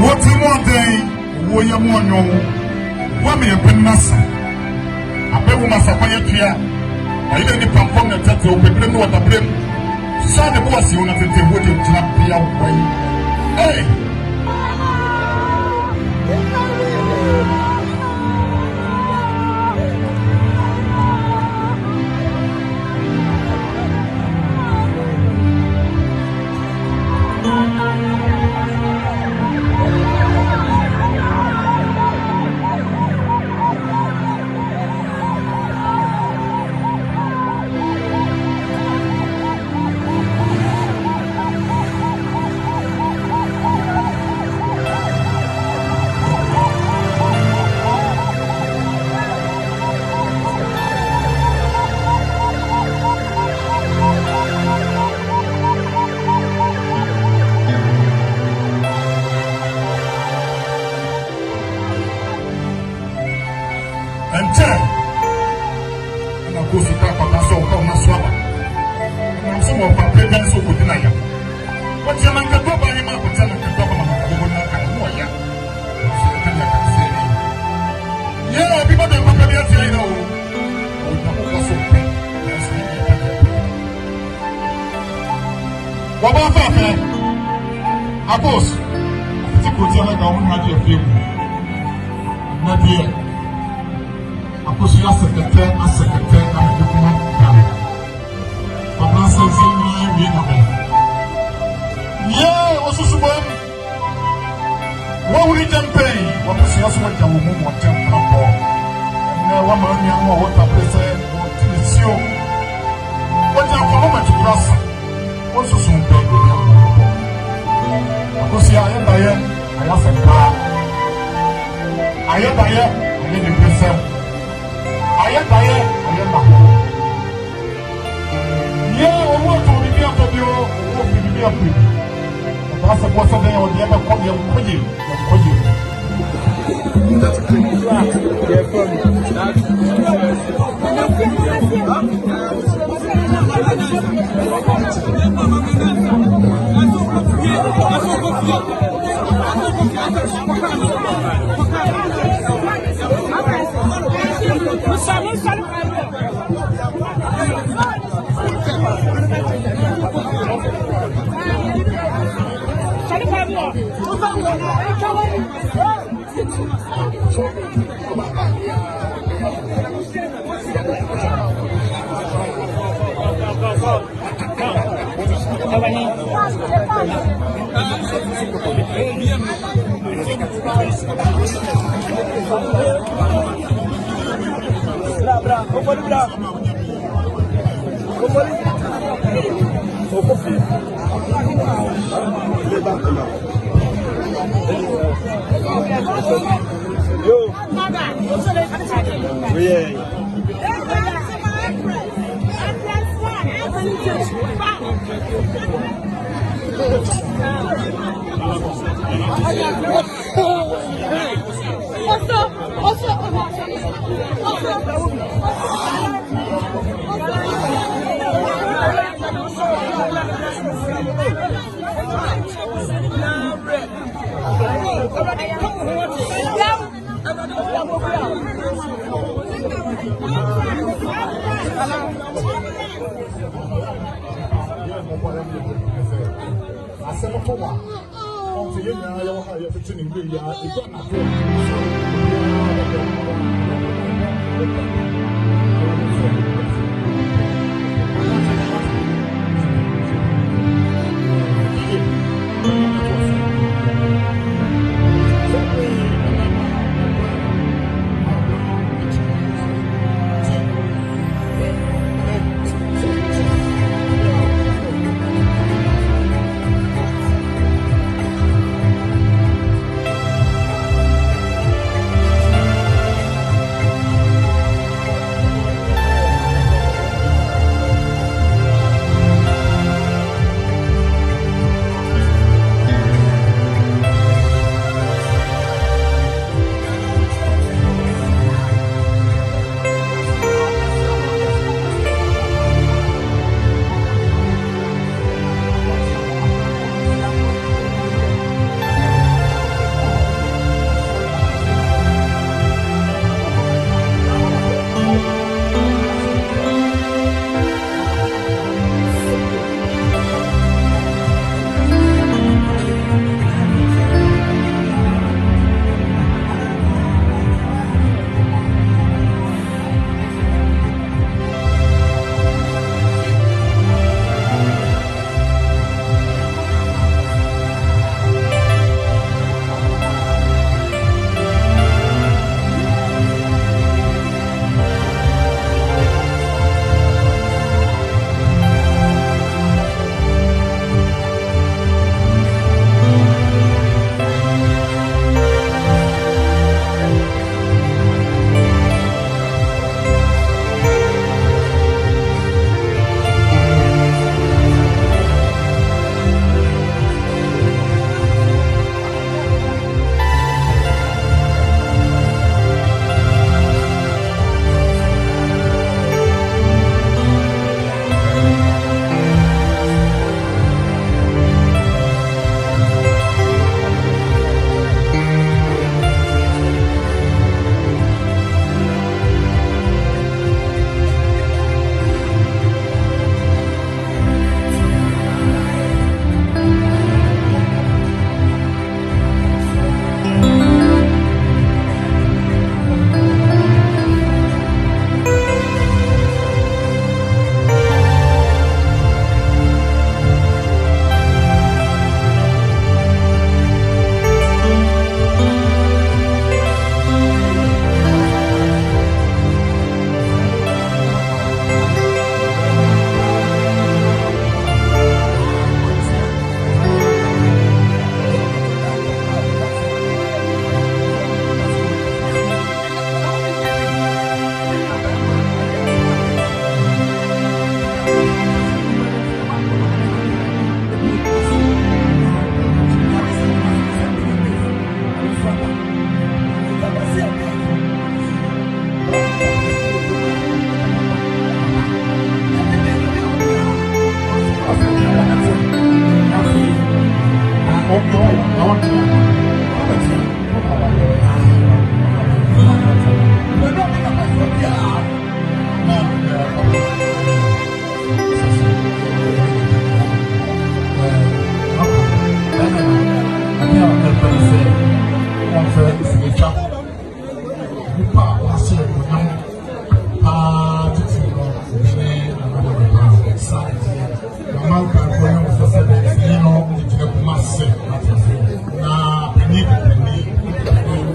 What you want, what you want, no. What me a penasa? I bet we must acquire here. I didn't perform the tattoo, we didn't know what I blame. So the boss, you want to take what you trap the away. Hey!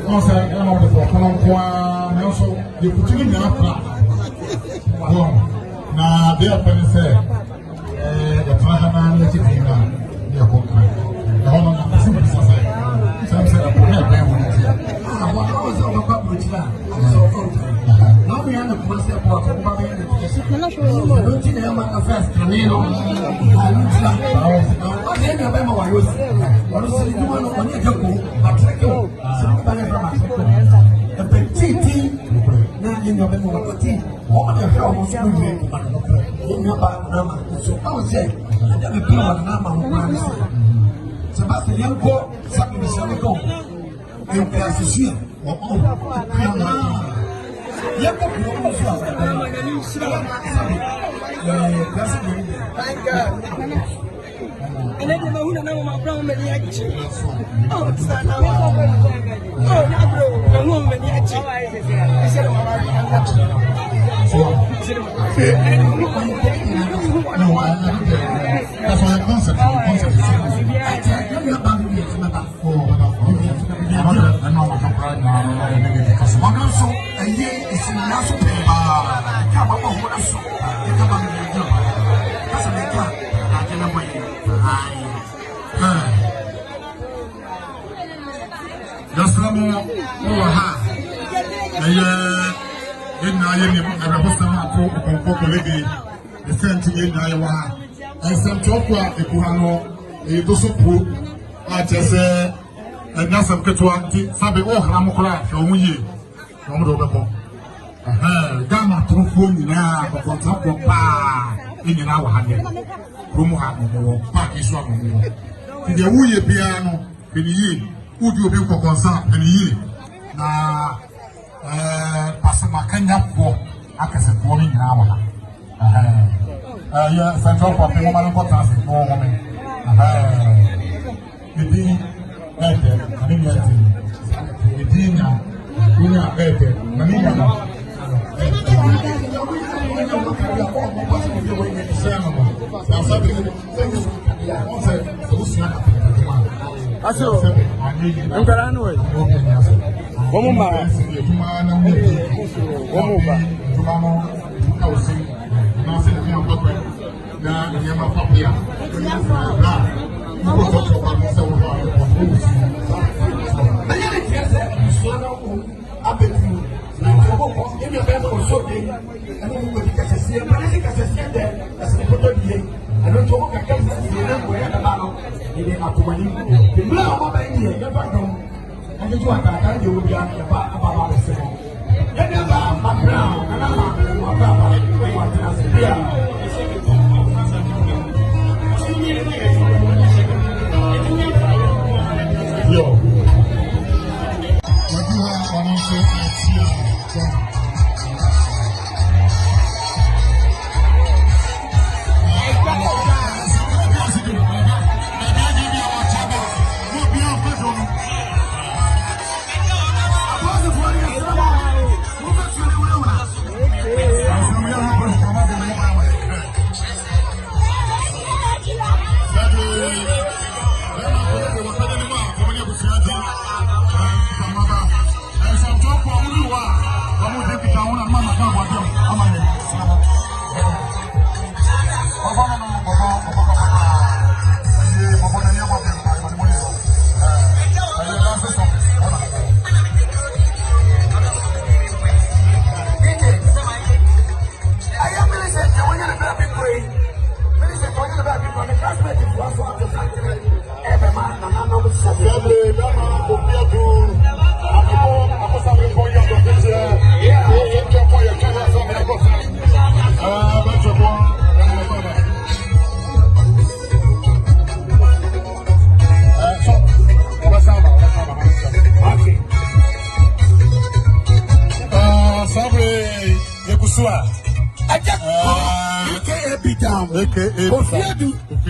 No, sir, I don't know the phone. Come on, also, you put it in the plan. Now, they are going to say, the Trahana, the Tina, they are going to the whole of the civil society. Some say, I put a plan with it. I was over public land. Now we are the first step of the public. I'm not sure. I don't think I am a first. I mean, I don't think I was. I don't see you want to only go. I take you. Somebody from a petite. Now in your memory, all the hell was doing in your back. So I was saying, I never blew a number of money. Sebastian, you go, something is going to go. You can see. And then who know my brown many action. Oh, it's not now. Oh, no, many action. I said, that's why concept and now some Ketuanti, Sabi, oh, Ramokra, Shomuye, Romodo. Gama Trufuni now, but on top of Pa in our hand. Rumuha, Park is one. The Wuye piano, Penny, would you be for concern, Penny? Now, Passama Kenya for Akasa forming an hour. Yes, I drop up the woman of Potas for woman.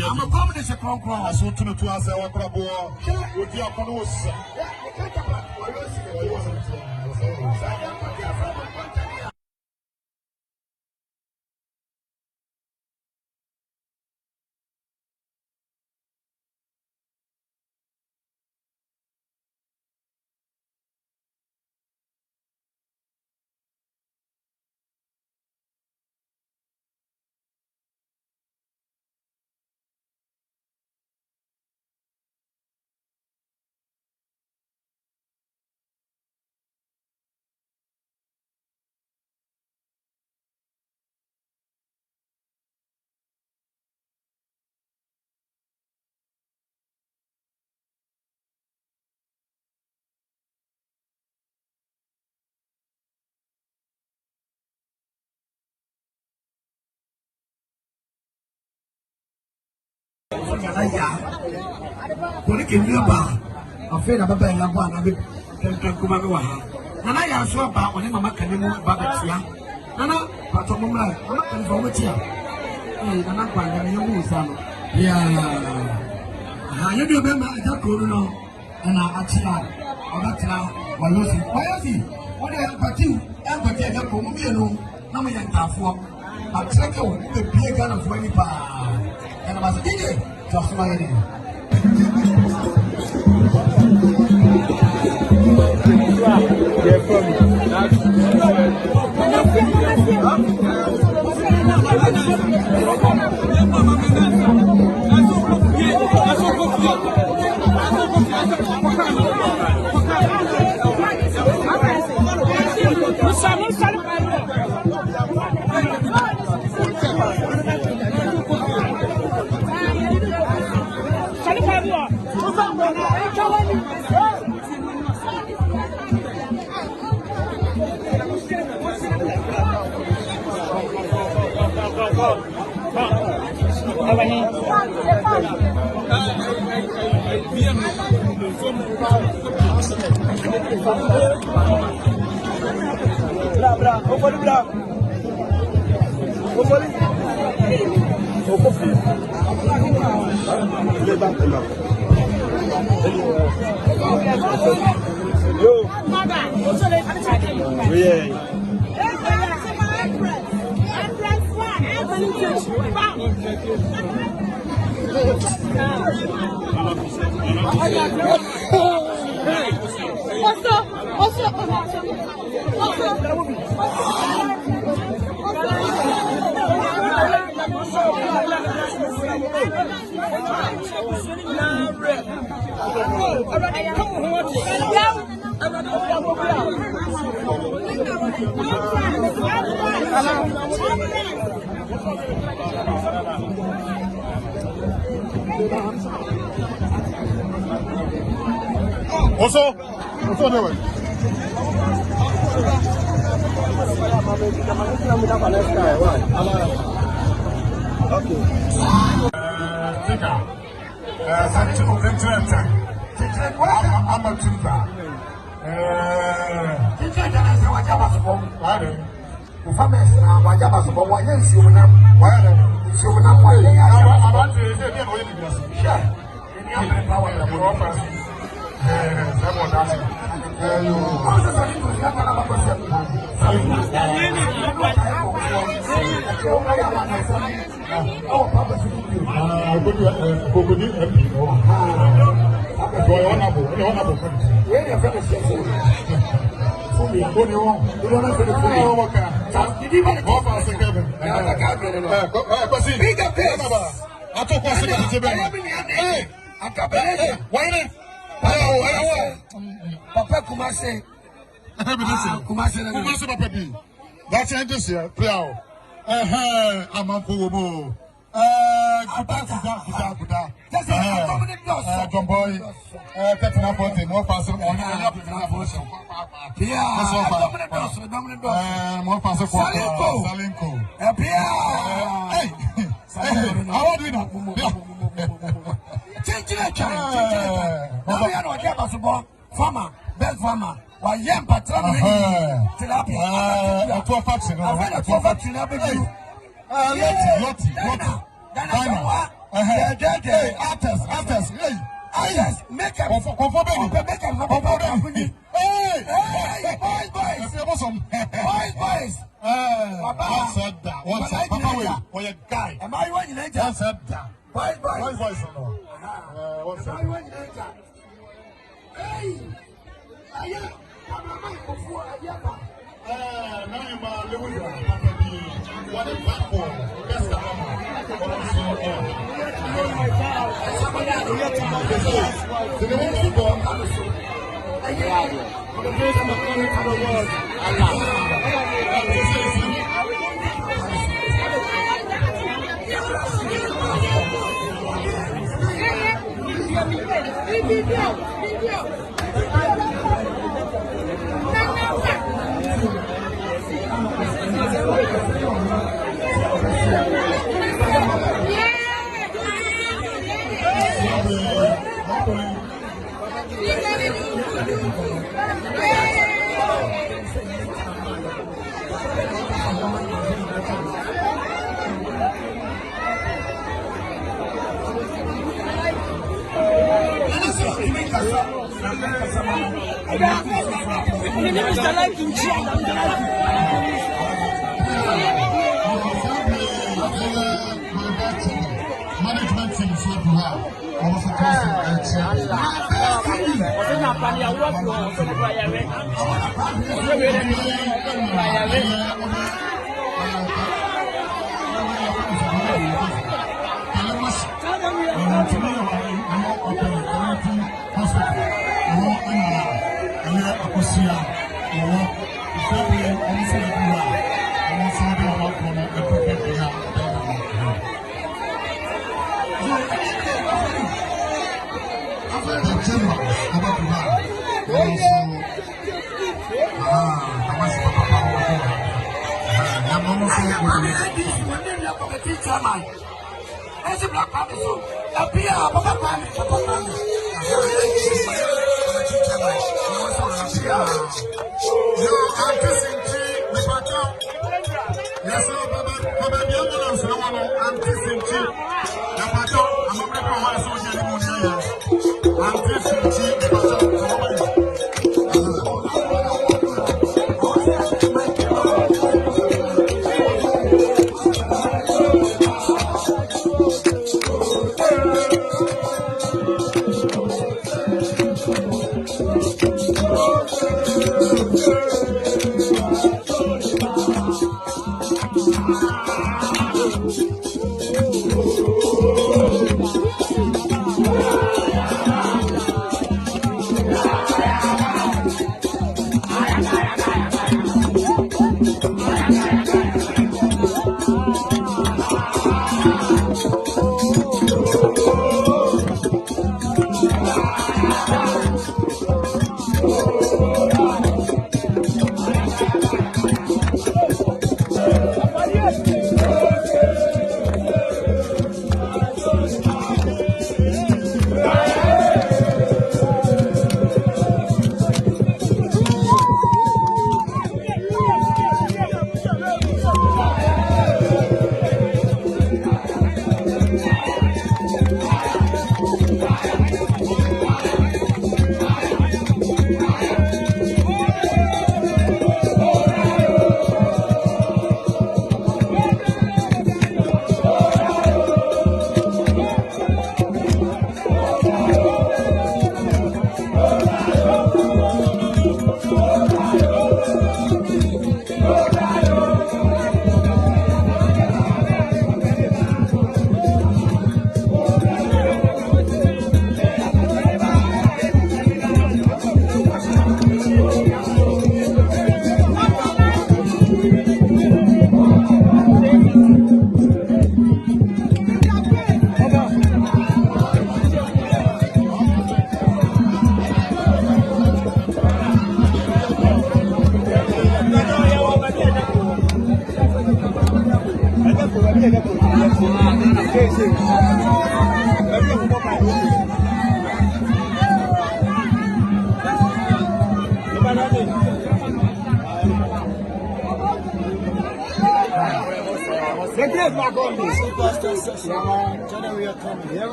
I'm a prominent I saw to answer our crabo. Would you have ya. Kone kenye ba. Afena baba ya bwa na be kuma be wa ha. Nana ya so ba one mama kanemu ba betia. Nana pato mumla mama kanfa wetia. Nana kwa na yo usa no. Ya. Ha ye do be ma aja ko no. Ana atia. Obatira walosi. Wayosi. Wode empathy aja ko mu bi no. Na mo yantafo. Atreke wo be bie Ghana fo ni pa. Kana ba DJ. Just my name. Also, anyway. Okay. I'm a tutor. Papa Kumase. Kumase Papa B. That's this here. Play out. I'm a poor. Kuda. John Boy. Tetina Forte. More faster. More faster. Salinko. Hey. How do we know? Farmer, best farmer. Why, yeah, but tilapia. Management team is here to have almost a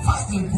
Fasting